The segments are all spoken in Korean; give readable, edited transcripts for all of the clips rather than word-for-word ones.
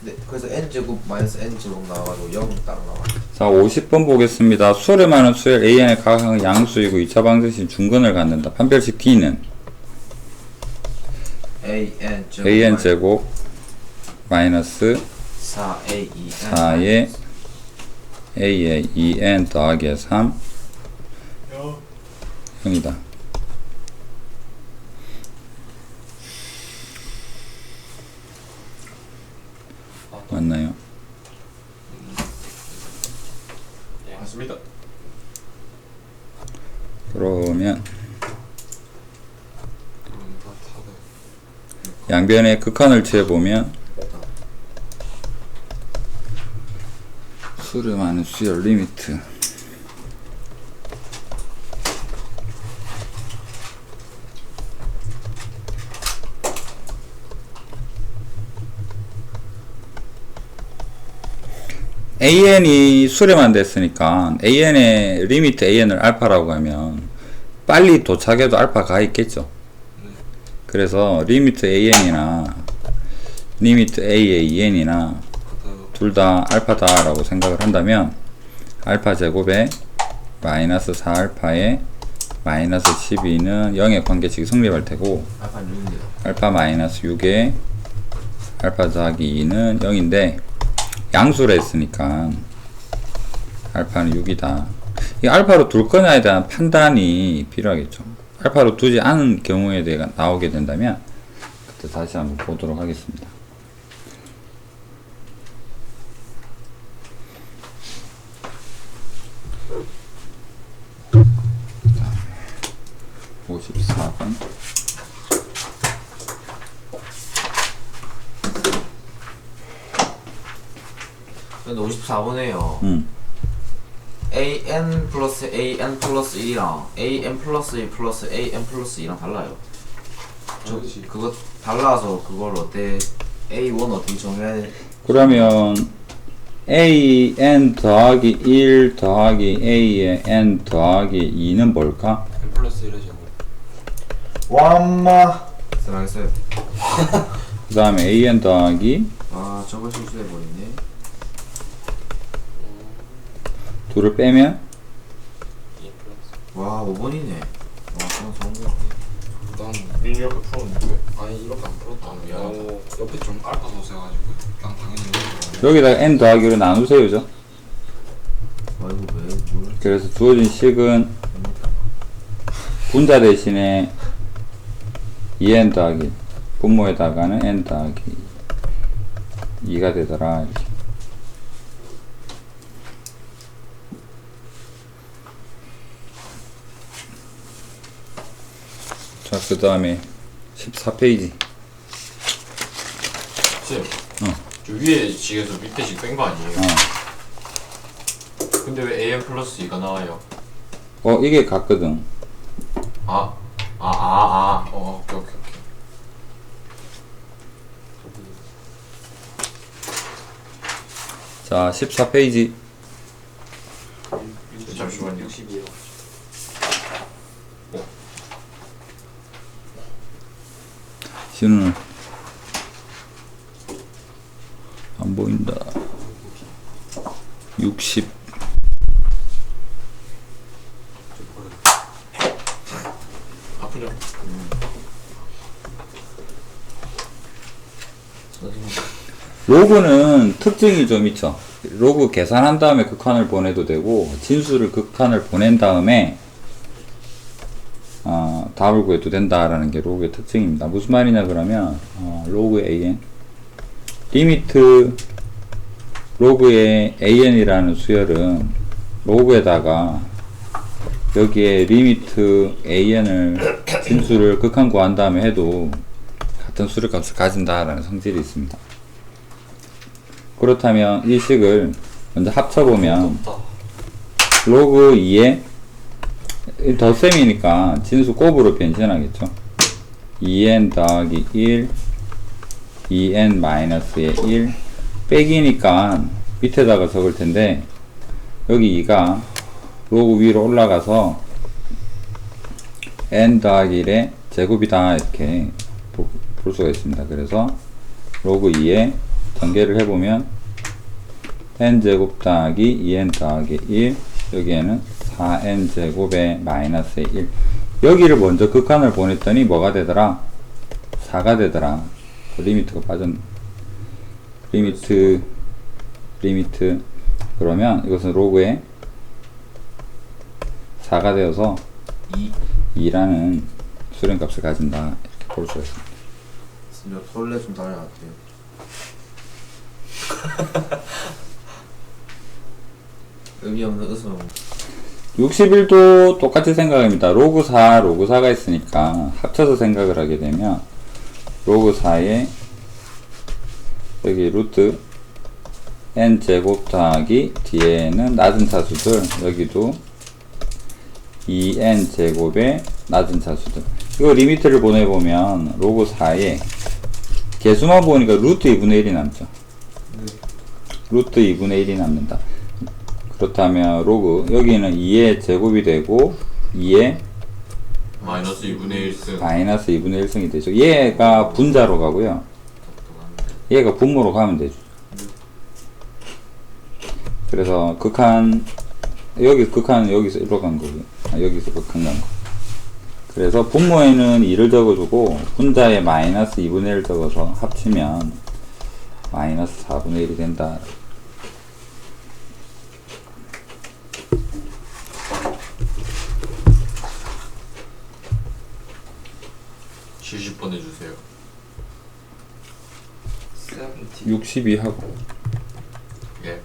네, 그래서 n제곱 마이너스 n제곱 나와가지고 0 딱 나와. 자, 50번 보겠습니다. 수를 많은 수열 AN의 각항은 양수이고 2차 방정식 중근을 갖는다. 판별식 B는 AN 제곱 마이너스 4a 2n 4의 A의 2N 더하기 3 0이다. 맞나요? 예, 맞습니다. 그러면 양변의 극한을 취해보면 수를 많은 수열 리미트 AN이 수렴안 됐으니까 AN의 리미트 AN을 알파라고 하면 빨리 도착해도 알파가 있겠죠. 그래서 리미트 AN이나 리미트 A의 2N이나 둘 다 알파다 라고 생각을 한다면 알파 제곱에 마이너스 4알파에 마이너스 12는 0의 관계식이 성립할 테고 알파 6입니다. 알파 마이너스 6에 알파 더하기 2는 0인데 양수를 했으니까 알파는 6이다. 이 알파로 둘 거냐에 대한 판단이 필요하겠죠. 알파로 두지 않은 경우에 대해 나오게 된다면 그때 다시 한번 보도록 하겠습니다. 54번 근데 54번에요. an 플러스 1이랑 an 플러스 1 플러스 an 플러스 2랑 달라요. 그거 달라서 그걸 어때 a1 어떻게 정해야 돼? 그러면 AN 더하기 1 더하기 A의 N 더하기 2는 뭘까? n 플러스 1의 제곱. 와마 쓰라겠어요. 그 다음에 AN 더하기 아 저걸 실수해버렸네. 둘을 빼면 2 플러스. 와 5번이네. 와 그건 성공. 난 민이 이렇게 풀었는데 아니 이렇게 안 풀었다. 미안하다. 옆에 좀 알파 소스여가지고 난 당연히 이거 여기다가 N 더하기로 나누세요, 그죠? 아이고 왜 뭘? 그래서 주어진 식은 분자 대신에 2N 더하기 분모에다가는 N 더하기 2가 되더라 이렇게. 자, 그 다음에 14페이지. 쌤, 저 위에 식에서 밑에 식 뺀 거 아니에요? 근데 왜 an 플러스 2가 나와요? 이게 같거든. 오케이. 자, 14페이지. 잠시만요. 62요. 신호는 안 보인다. 60. 아프죠? 로그는 특징이 좀 있죠. 로그 계산한 다음에 극한을 보내도 되고 진수를 극한을 보낸 다음에 답을 구해도 된다라는 게 로그의 특징입니다. 무슨 말이냐 그러면 로그 AN 리미트 로그의 AN이라는 수열은 로그에다가 여기에 리미트 AN을 진수를 극한 구한 다음에 해도 같은 수열값을 가진다라는 성질이 있습니다. 그렇다면 이 식을 먼저 합쳐보면 로그 2에 덧셈이니까 진수 곱으로 변신하겠죠. 2n 더하기 1 2n 마이너스의 1 빼기니까 밑에다가 적을 텐데 여기 2가 로그 위로 올라가서 n 더하기 1의 제곱이다 이렇게 볼 수가 있습니다. 그래서 로그 2의 전개를 해보면 n제곱 더하기 2n 더하기 1 여기에는 4n제곱에 마이너스 1 여기를 먼저 극한을 보냈더니 뭐가 되더라? 4가 되더라. 리미트가 빠졌네. 리미트 그러면 이것은 로그에 4가 되어서 2라는 수렴값을 가진다 이렇게 볼 수가 있습니다. 진짜 톨레 좀 다른 것 같아요. 의미 없는 웃음. 61도 똑같이 생각합니다. 로그 4가 있으니까 합쳐서 생각을 하게 되면 로그 4에 여기 루트 n제곱 더하기 뒤에는 낮은 차수들 여기도 2n제곱의 낮은 차수들 이거 리미트를 보내보면 로그 4에 개수만 보니까 루트 2분의 1이 남죠. 루트 2분의 1이 남는다. 그렇다면 로그 여기는 2의 제곱이 되고 2의 마이너스 2분의 1승. 마이너스 2분의 1승이 되죠. 얘가 분자로 가고요. 얘가 분모로 가면 되죠. 그래서 극한 극한은 여기서 1로 간 거고요. 여기서 극한 간 거. 그래서 분모에는 2를 적어주고 분자에 마이너스 2분의 1 적어서 합치면 마이너스 4분의 1이 된다. 70번 해주세요. 62하고 예.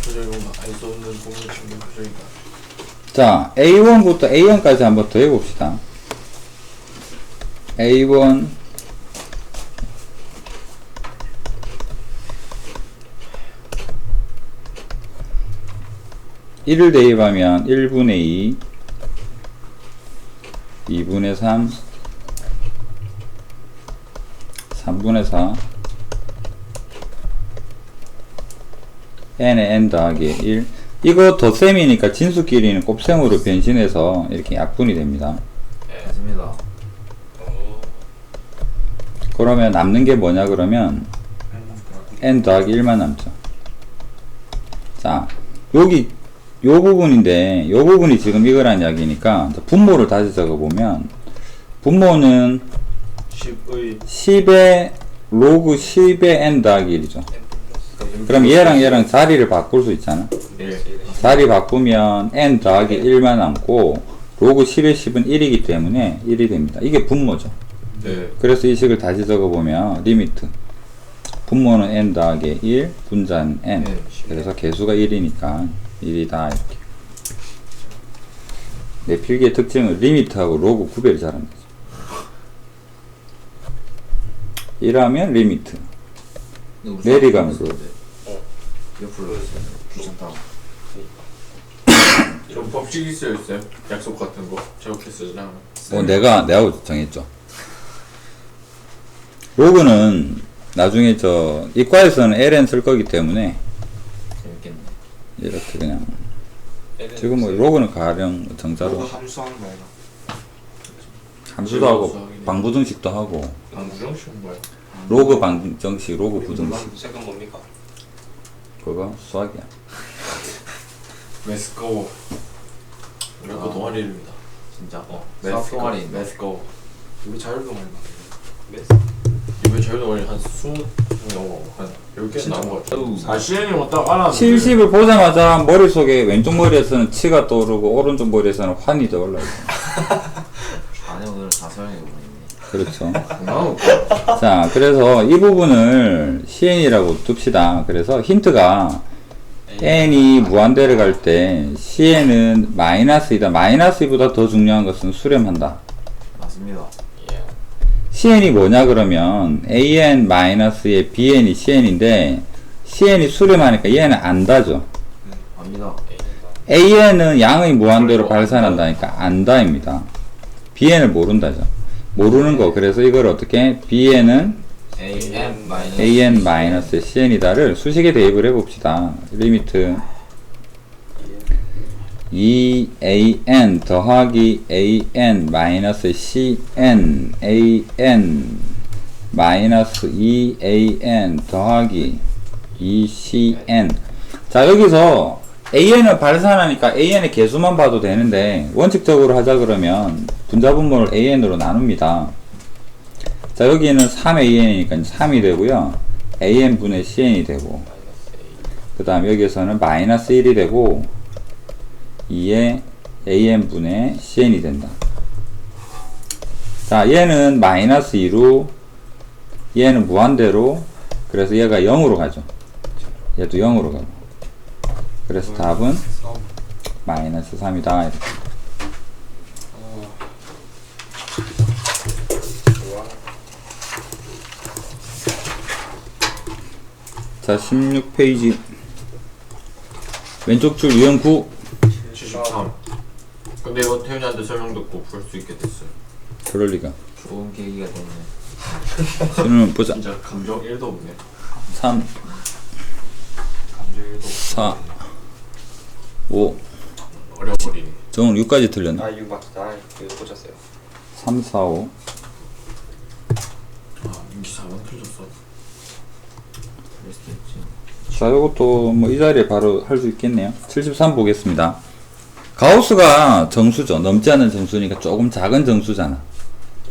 표정이구나. 알 수 없는 공을 챙긴 표정이다. 자, A1부터 An까지 한번 더 해봅시다. A1 1을 대입하면 1분의 2 2분의 3 3분의 4 n에 n 더하기 1 이거 덧셈이니까 진수끼리는 곱셈으로 변신해서 이렇게 약분이 됩니다. 맞습니다. 그러면 남는 게 뭐냐 그러면 n 더하기 1만 남죠. 자, 여기 요 부분인데 요 부분이 지금 이거란 이야기니까 분모를 다시 적어보면 분모는 10의 로그 10의 n 더하기 1이죠. 그럼 얘랑 자리를 바꿀 수 있잖아. 자리 바꾸면 n 더하기 1만 남고 로그 10의 10은 1이기 때문에 1이 됩니다. 이게 분모죠. 네. 그래서 이 식을 다시 적어보면 리미트 분모는 n 더하기 1 분자는 n 그래서 개수가 1이니까 1이다 이렇게. 내 필기의 특징은 리미트하고 로그 구별이 잘하는 거죠. 1하면 리미트 내리가면 로그. 옆으로 귀찮다. 이런 법칙 있어요? 약속 같은 거? 저렇게 쓰잖아. 내가 정했죠. 로그는 나중에 이과에서는 ln 쓸 거기 때문에 재밌겠네. 이렇게 그냥 지금 뭐 로그는 가령 정자로 로그 함수하는 거야. 함수도 하고 방부등식도 하고 방부정식은 뭐야? 로그 방정식 로그 부등식 색은 뭡니까? 그거 수학이야. 메스코. 우리 거 동아리 이름이다. 진짜. 수학 동아리 있네. 메스코. 우리 자율동아리 이번에 자율동아리 한 20명 넘어. 한 10개 나온 거 같아. CN이 딱 알았는데 70을 보자마자 머릿속에 왼쪽 머리에서는 치가 떠오르고 오른쪽 머리에서는 환이 떠올라요. 안에 오늘 자서형이 보이네. 그렇죠. 나는 자, 그래서 이 부분을 CN이라고 둡시다. 그래서 힌트가 n이 무한대를 갈 때 CN은 마이너스이다. 마이너스보다 더 중요한 것은 수렴한다. 맞습니다. CN이 뭐냐 그러면 AN-의 BN이 CN인데 CN이 수렴하니까 얘는 안다죠. 압니다. AN은 양의 무한대로 발산한다니까 안다입니다. BN을 모른다죠. 모르는 거. 그래서 이걸 어떻게 BN은 AN-의 CN이다를 수식에 대입을 해봅시다. 리미트 2an 더하기 an 마이너스 cn an 마이너스 2an 더하기 2cn. 자, 여기서 an을 발산하니까 an의 개수만 봐도 되는데 원칙적으로 하자 그러면 분자분모를 an으로 나눕니다. 자, 여기는 3an이니까 3이 되고요, an 분의 cn이 되고, 그 다음 여기에서는 마이너스 1이 되고 2에 an 분의 cn이 된다. 자, 얘는 마이너스 2로, 얘는 무한대로, 그래서 얘가 0으로 가죠. 얘도 0으로 가고. 그래서 답은 마이너스 3이다. 자, 16페이지 왼쪽 줄 유형 9. 73. 근데 이거 태훈이한테 설명 듣고 풀 수 있게 됐어요. 그럴리가. 좋은 계기가 됐네. 수능 보자. 진짜 감정 1도 없네. 3 감정 1도 없네. 4 5 어려버리네. 정은 6까지 틀렸나? 아 이거 맞다. 이거 꽂혔어요. 3 4 5 아, 민기 4번 틀렸어. 그럴 수도 있지. 자, 요것도 뭐 이 자리에 바로 할 수 있겠네요. 73 보겠습니다. 가우스가 정수죠. 넘지 않는 정수니까 조금 작은 정수잖아.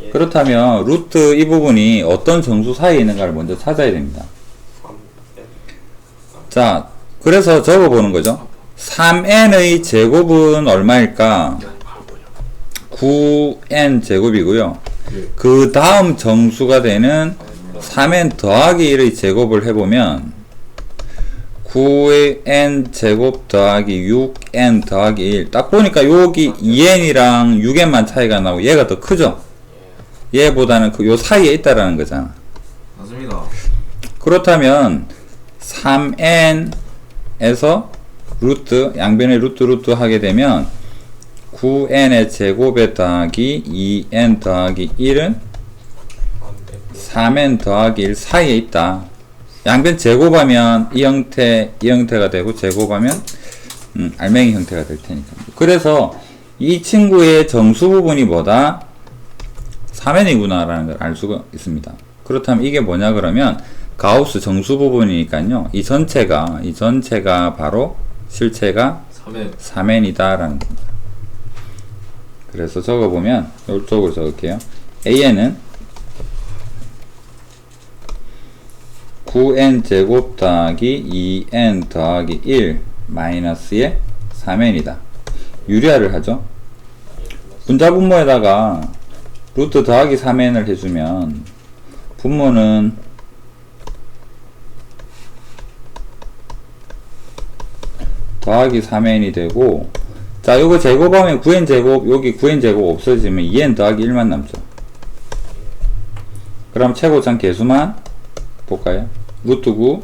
예. 그렇다면 루트 이 부분이 어떤 정수 사이에 있는가를 먼저 찾아야 됩니다. 자, 그래서 적어보는 거죠. 3n의 제곱은 얼마일까? 9n 제곱이고요. 그 다음 정수가 되는 3n 더하기 1의 제곱을 해보면 9n 제곱 더하기 6n 더하기 1. 딱 보니까 여기 2n이랑 6n만 차이가 나고 얘가 더 크죠? 얘보다는 요 사이에 있다라는 거잖아. 맞습니다. 그렇다면 3n에서 루트, 양변의 루트 하게 되면 9n의 제곱에 더하기 2n 더하기 1은 3n 더하기 1 사이에 있다. 양변 제곱하면 이 형태가 되고, 제곱하면 알맹이 형태가 될 테니까. 그래서 이 친구의 정수 부분이 뭐다? 3n이구나 라는 걸 알 수가 있습니다. 그렇다면 이게 뭐냐 그러면 가우스 정수 부분이니까요, 이 전체가 바로 실체가 3n이다 라는 겁니다. 그래서 적어보면 이쪽으로 적을게요. an은 9n 제곱 더하기 2n 더하기 1 마이너스의 3n이다. 유리화를 하죠. 분자분모에다가 루트 더하기 3n을 해주면 분모는 더하기 3n이 되고, 자, 요거 제곱하면 9n 제곱, 여기 9n 제곱 없어지면 2n 더하기 1만 남죠. 그럼 최고점 개수만 볼까요? 루트 9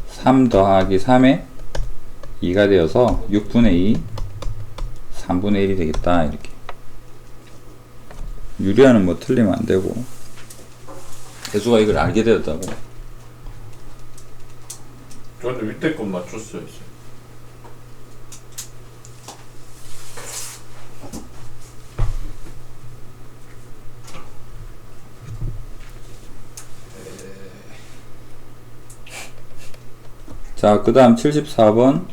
3 더하기 3에 2가 되어서 6분의 2 3분의 1이 되겠다. 이렇게 유리화는 뭐 틀리면 안 되고, 개수가 이걸 알게 되었다고. 저한테 밑에 건 맞췄어요. 자, 그 다음 74번.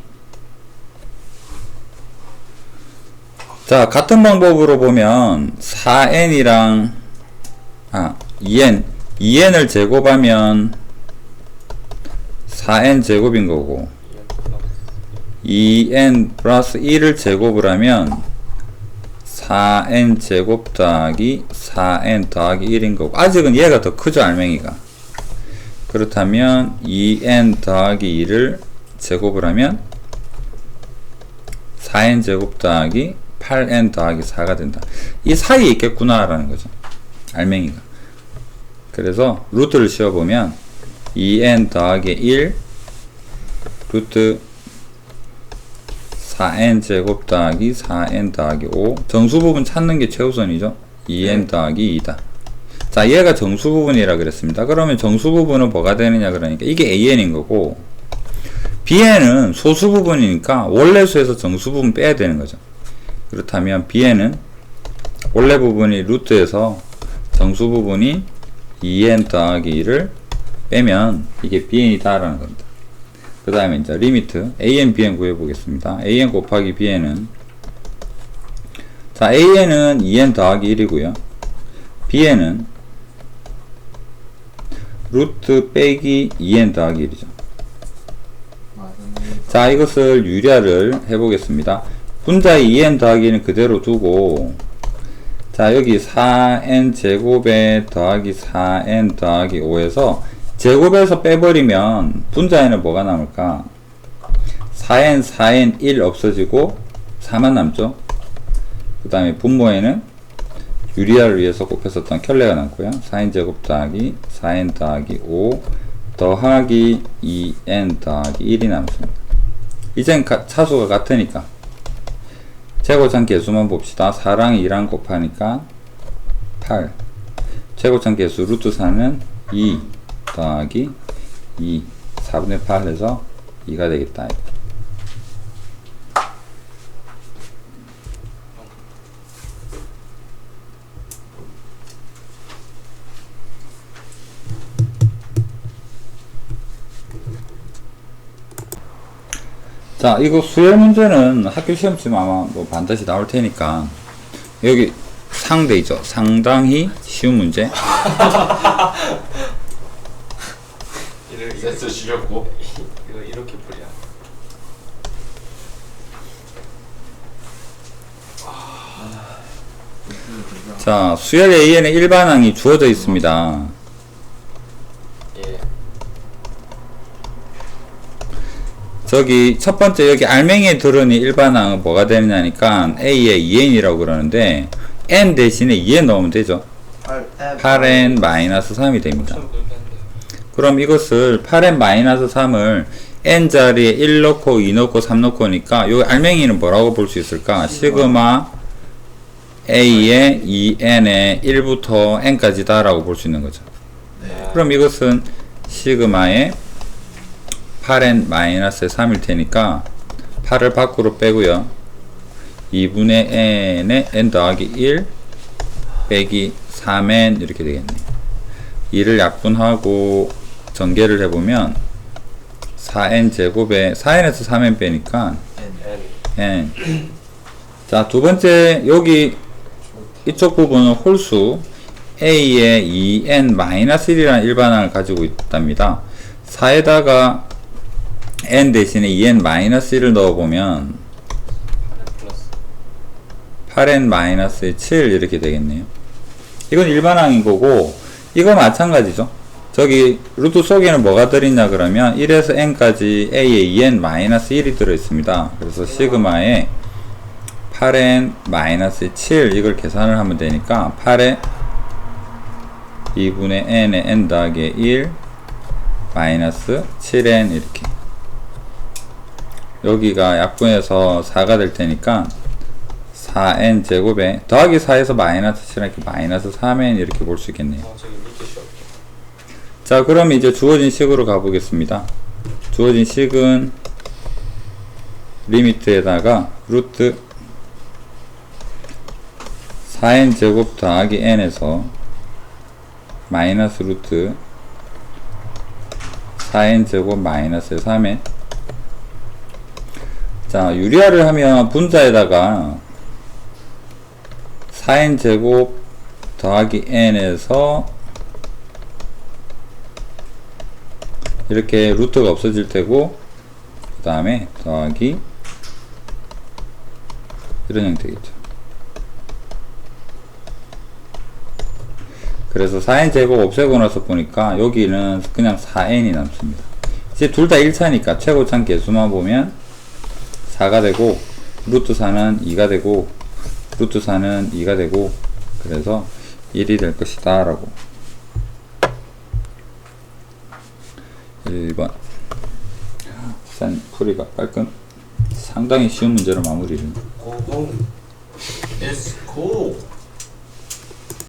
자, 같은 방법으로 보면 4n이랑 2n을 제곱하면 4n 제곱인 거고, 2n 플러스 1을 제곱을 하면 4n 제곱 더하기 4n 더하기 1인 거고, 아직은 얘가 더 크죠, 알맹이가. 그렇다면 2n 더하기 2를 제곱을 하면 4n 제곱 더하기 8n 더하기 4가 된다. 이 사이에 있겠구나 라는 거죠, 알맹이가. 그래서 루트를 씌워보면 2n 더하기 1 루트 4n 제곱 더하기 4n 더하기 5. 정수 부분 찾는 게 최우선이죠. 2n 더하기 2다. 자, 얘가 정수 부분이라 그랬습니다. 그러면 정수 부분은 뭐가 되느냐 그러니까 이게 an인 거고, bn은 소수 부분이니까 원래 수에서 정수 부분 빼야 되는 거죠. 그렇다면 bn은 원래 부분이 루트에서 정수 부분이 2n 더하기 1을 빼면 이게 bn이다 라는 겁니다. 그 다음에 이제 리미트 an bn 구해 보겠습니다. an 곱하기 bn은, 자 an은 2n 더하기 1이고요 bn은 루트 빼기 2n 더하기 1이죠. 자 이것을 유리화를 해보겠습니다. 분자의 2n 더하기 1은 그대로 두고, 자 여기 4n 제곱에 더하기 4n 더하기 5에서 제곱에서 빼버리면 분자에는 뭐가 남을까? 4n 4n 1 없어지고 4만 남죠. 그 다음에 분모에는 유리화를 위해서 곱했었던 켤레가 남고요. 4n 제곱 더하기 4n 더하기 5 더하기 2n 더하기 1이 남습니다. 이젠 차수가 같으니까 최고참 개수만 봅시다. 4랑 2랑 곱하니까 8. 최고참 개수 루트 4는 2 더하기 2 4분의 8 해서 2가 되겠다. 자, 이거 수열 문제는 학교 시험쯤 아마 뭐 반드시 나올 테니까 여기 상대 있죠. 상당히 쉬운 문제. 센스 주셨고 이거 이렇게 풀이야. 자, 수열 AN의 일반항이 주어져 있습니다. 예. 저기 첫 번째 여기 알맹이에 들어있는 일반항은 뭐가 되느냐니까 A의 2n이라고 그러는데 n 대신에 2n 넣으면 되죠. 8n-3이 됩니다. 좀 불편한데. 그럼 이것을 8n-3을 n 자리에 1 넣고 2 넣고 3 넣고니까 요 알맹이는 뭐라고 볼 수 있을까? 시그마 A의 2n의 1부터 n까지다 라고 볼 수 있는 거죠. 네. 그럼 이것은 시그마의 8n-3일 테니까 8을 밖으로 빼고요. 2분의 n에 n 더하기 1 빼기 3n 이렇게 되겠네요. 2를 약분하고 전개를 해보면 4n 제곱에 4n에서 3n 빼니까 N. n. 자, 두 번째 여기 이쪽 부분은 홀수 A의 2n-1이라는 일반항을 가지고 있답니다. 4에다가 n 대신에 2n-1을 넣어보면 플러스 8n-7 이렇게 되겠네요. 이건 일반항인 거고 이거 마찬가지죠. 저기 루트 속에는 뭐가 들어있냐 그러면 1에서 n까지 A의 2n-1이 들어있습니다. 그래서 시그마에 8n-7 이걸 계산을 하면 되니까 8에 2분의 n에 n 더하기 1 마이너스 7n 이렇게 여기가 약분해서 4가 될 테니까 4n 제곱에 더하기 4에서 마이너스 7 이렇게 마이너스 3n 이렇게 볼 수 있겠네요. 저기 밑에 쉬어. 자, 그럼 이제 주어진 식으로 가보겠습니다. 주어진 식은 리미트에다가 루트 4n 제곱 더하기 n에서 마이너스 루트 4n 제곱 마이너스 3n. 자, 유리화를 하면 분자에다가 4n 제곱 더하기 n에서 이렇게 루트가 없어질 테고 그 다음에 더하기 이런 형태겠죠. 그래서 4n 제곱 없애고 나서 보니까 여기는 그냥 4n이 남습니다. 이제 둘 다 1차니까 최고참 개수만 보면 4가 되고 루트 4는 2가 되고 루트 4는 2가 되고 그래서 1이 될 것이다 라고. 1번 산 풀이가 깔끔. 상당히 쉬운 문제로 마무리를. 고고 It's cool